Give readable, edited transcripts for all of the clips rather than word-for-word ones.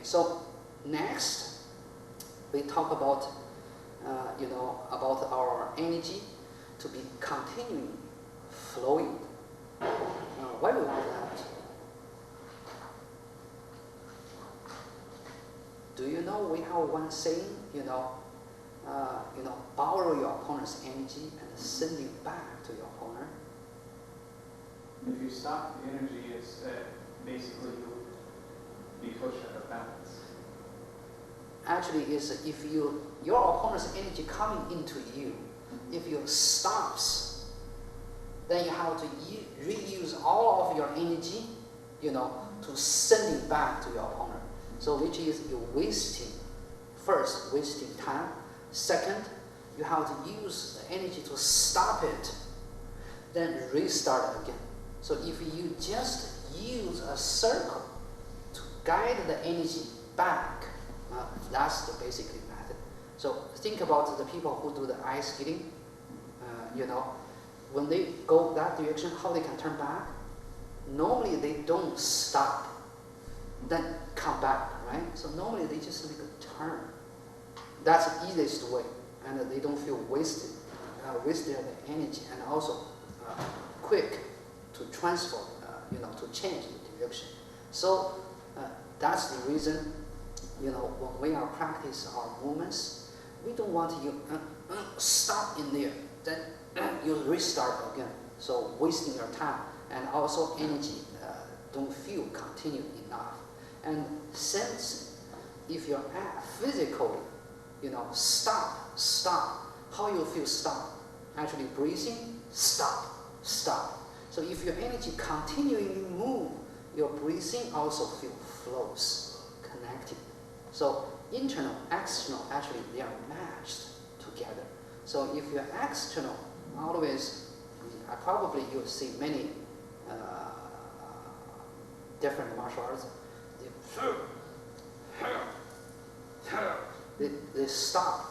so next we talk about, about our energy to be continuing flowing. Why do we want that? Do you know we have one saying, borrow your opponent's energy and send it back to your opponent? If you stop the energy, it's basically you'll be pushed out of balance. Actually, is if your opponent's energy coming into you, if you stops, then you have to reuse all of your energy, to send it back to your opponent. So which is you're wasting time. Second, you have to use the energy to stop it, then restart again. So if you just use a circle to guide the energy back, that's the basic method. So think about the people who do the ice skating. When they go that direction, how they can turn back? Normally they don't stop, then come back, right? So normally they just make a turn. That's the easiest way, and they don't feel wasted the energy, and also quick to transfer, to change the direction. So that's the reason, when we are practice our movements, we don't want you stop in there, then you restart again. So wasting your time, and also energy don't feel continued enough. And since if you're physically, stop, how you feel stop? Actually breathing, stop. So if your energy continually move, your breathing also feel flows, connected. So internal, external, actually they are matched together. So if you're external, always, probably you'll see many different martial arts. They stop,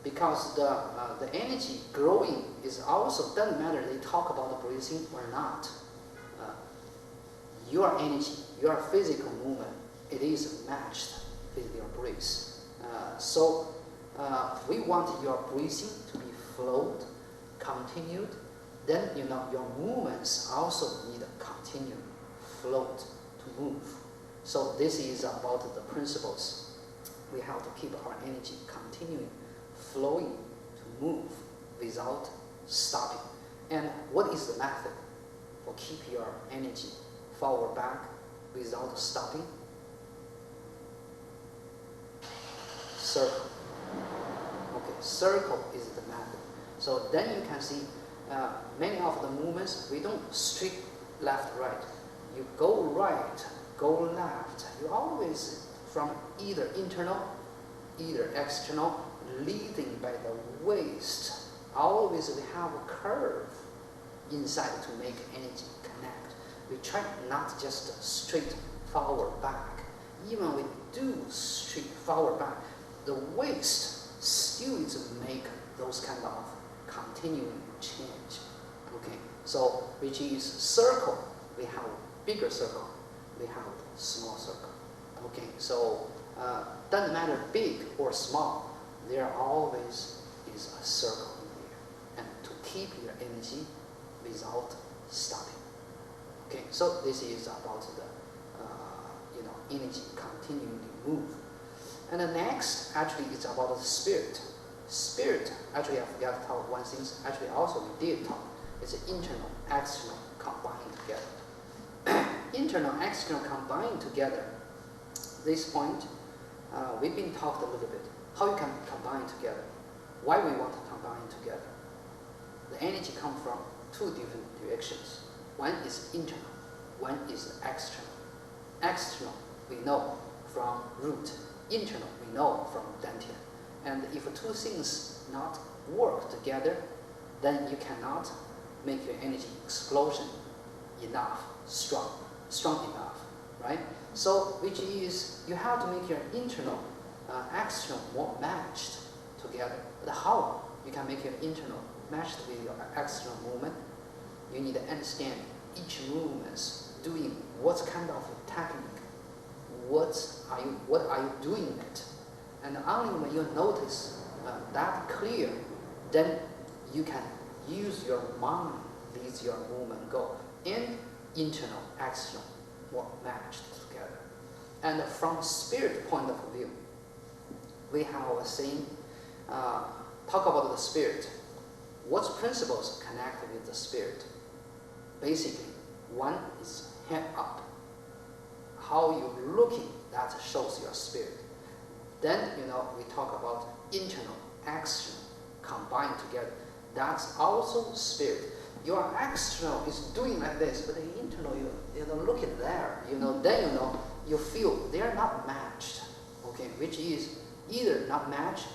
because the energy growing is also, doesn't matter they talk about the breathing or not. Your energy, your physical movement, it is matched with your breath. So we want your breathing to be flowed, continued. Then your movements also need a continued float to move. So this is about the principles. We have to keep our energy continuing, flowing to move without stopping. And what is the method for keep your energy forward back without stopping? Circle. Okay, circle is the method. So then you can see many of the movements, we don't straight left, right. You go right, go left. You always from either internal, either external, leading by the waist. Always we have a curve inside to make energy connect. We try not just straight forward back. Even we do straight forward back, the waist still is make those kind of continuing change. Okay, so which is circle, we have bigger circle, we have small circle. Okay, so doesn't matter big or small, there always is a circle in there, and to keep your energy without stopping. Okay, so this is about the energy continuing to move. And the next actually is about the spirit. Spirit, actually I forgot to talk one thing, actually also we did talk. It's internal, external combined together. Internal, external combined together. This point, we've been talked a little bit. How you can combine together? Why we want to combine together? The energy comes from two different directions. One is internal, one is external. External, we know from root. Internal, we know from dantian. And if two things not work together, then you cannot make your energy explosion enough, strong enough, right? So, which is, you have to make your internal, external more matched together. But how you can make your internal matched with your external movement? You need to understand each movement doing what kind of technique what are you doing it, and only when you notice that clear, then you can use your mind leads your movement go, and internal, external, more matched together. And from spirit point of view, we have a saying, talk about the spirit. What principles connect with the spirit? Basically, one is head up. How you're looking, that shows your spirit. Then, we talk about internal, external, combined together. That's also spirit. Your external is doing like this, but the internal, you don't look at there. Then you feel they are not matched. Okay, which is either not matched,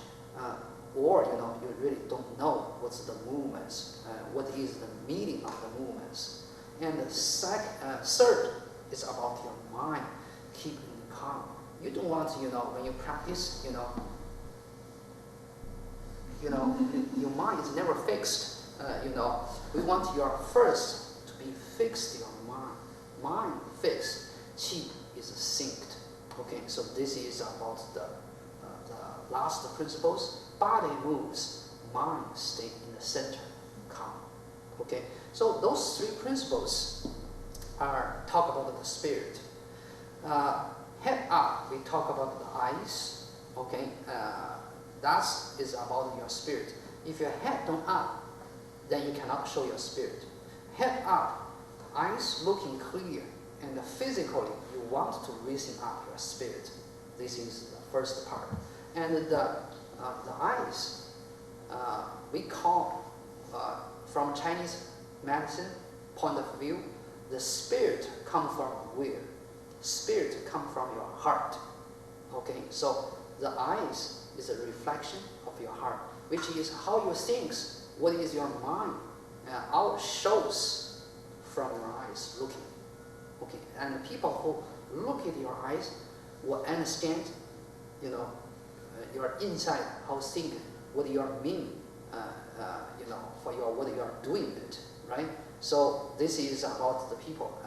or you really don't know what's the movements, what is the meaning of the movements. And the third is about your mind, keeping calm. You don't want when you practice, your mind is never fixed. We want your first to be fixed. Your mind fixed, qi is synced. Okay, so this is about the last principles. Body moves, mind stays in the center, calm. Okay, so those three principles are talk about the spirit. Head up, we talk about the eyes. Okay, that is about your spirit. If your head don't up, then you cannot show your spirit. Head up, eyes looking clear, and physically you want to raise up your spirit. This is the first part. And the eyes, we call, from Chinese medicine point of view, the spirit comes from where? Spirit comes from your heart. Okay, so the eyes is a reflection of your heart, which is how you think, what is your mind, all shows from your eyes looking. Okay, and people who look at your eyes will understand, your inside, how think, what you mean, for what you are doing it, right? So this is about the people,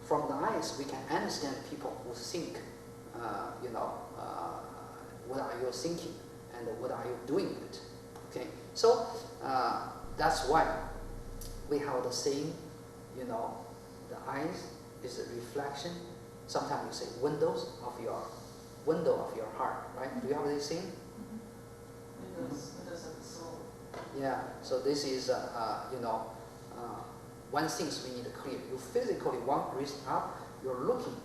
from the eyes we can understand people who think, what are you thinking and what are you doing it, okay? So that's why we have the saying, the eyes is a reflection. Sometimes you say window of your heart, right? Do you have this saying? Windows of the soul. Yeah. So this is one thing we need to clear. You physically want raising up. You're looking.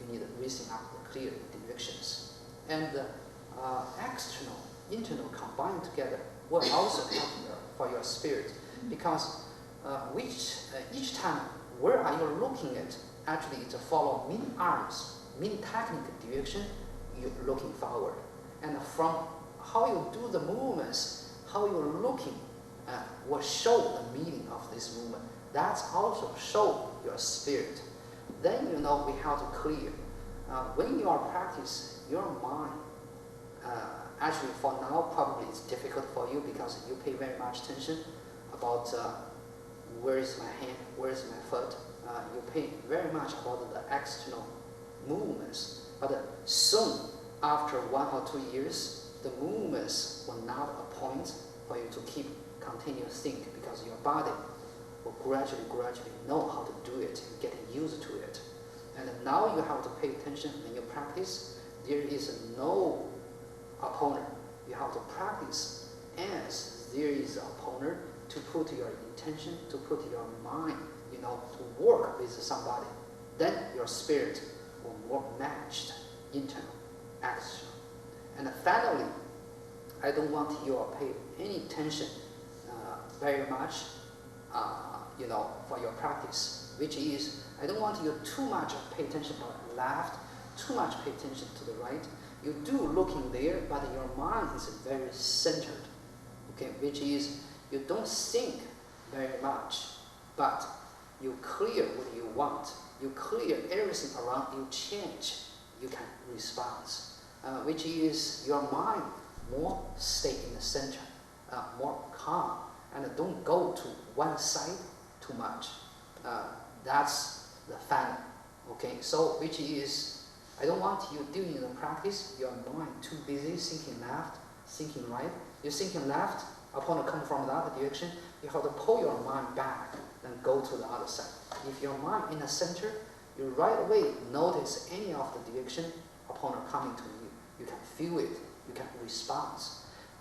You need raising up the clear directions, and external, internal combined together will also help for your spirit, because each time where are you looking at? Actually, it's a follow many arms, many technical direction. You're looking forward, and from how you do the movements, how you're looking, will show the meaning of this movement. That's also show your spirit. Then we have to clear. When you are practice, your mind. Actually, for now, probably it's difficult for you because you pay very much attention about where is my hand, where is my foot. You pay very much about the external movements. But soon, after 1 or 2 years, the movements will not a point for you to keep continuous think, because your body will gradually know how to do it, get used to it. And now you have to pay attention when you practice. There is no opponent. You have to practice as there is an opponent, to put your intention, to put your mind, to work with somebody. Then your spirit will more matched, internal, external. And finally, I don't want you to pay any attention very much, for your practice, which is, I don't want you too much pay attention to the left, too much pay attention to the right. You do looking there, but your mind is very centered, okay, which is you don't think very much, but you clear what you want. You clear everything around you, change, you can respond, which is your mind more stay in the center, more calm, and don't go to one side too much. That's the final, okay? So which is I don't want you doing the practice, your mind too busy thinking left, thinking right. You're thinking left, upon coming from the other direction, you have to pull your mind back and go to the other side. If your mind in the center, you right away notice any of the direction upon coming to you. You can feel it, you can respond.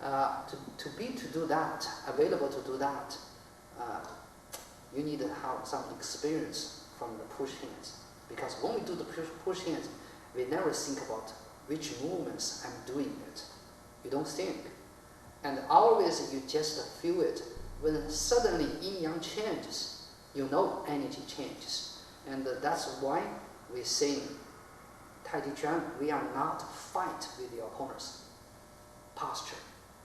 To do that, available to do that, you need to have some experience from the push hands. Because when we do the push hands, we never think about which movements I'm doing it. You don't think. And always you just feel it. When suddenly yin-yang changes, you know energy changes. And that's why we say, Taijiquan, we are not fight with the opponent's posture,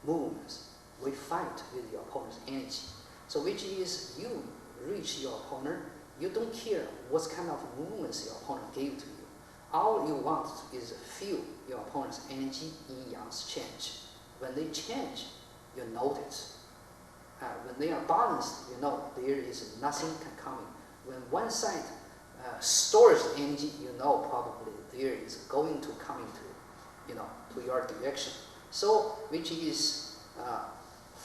movements. We fight with the opponent's energy. So which is you reach your opponent, you don't care what kind of movements your opponent gave to you. All you want is feel your opponent's energy, yin-yangs change. When they change, you notice. When they are balanced, you know there is nothing coming. When one side stores energy, you know probably there is going to coming to, to your direction. So, which is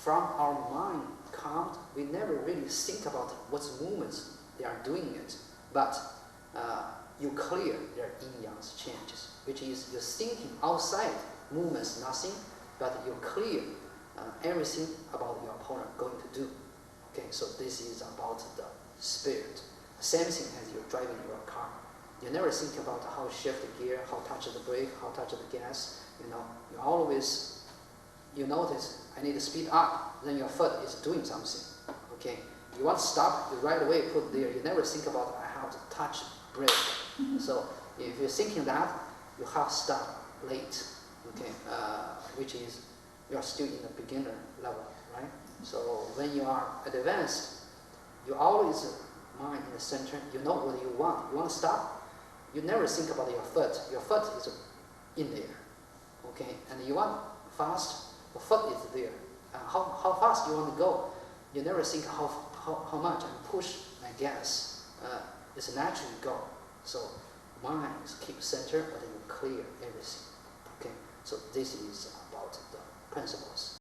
from our mind calmed, we never really think about what movements they are doing it, but you clear their yin-yangs changes, which is you're thinking outside movements nothing, but you clear everything about your opponent going to do. Okay, so this is about the spirit. Same thing as you're driving your car. You never think about how shift the gear, how touch the brake, how touch the gas. You always, you notice, I need to speed up, then your foot is doing something. Okay, you want to stop, you right away put there. You never think about, I have to touch brake. So if you're thinking that, you have to stop late. Okay, which is you're still in the beginner level, right? So when you are advanced, you always mind in the center. You know what you want. You want to stop. You never think about your foot. Your foot is in there, okay? And you want fast. The foot is there. How fast you want to go? You never think how much and push and gas. It's naturally go. So mind is keep center, but you clear everything. Okay. So this is about the principles.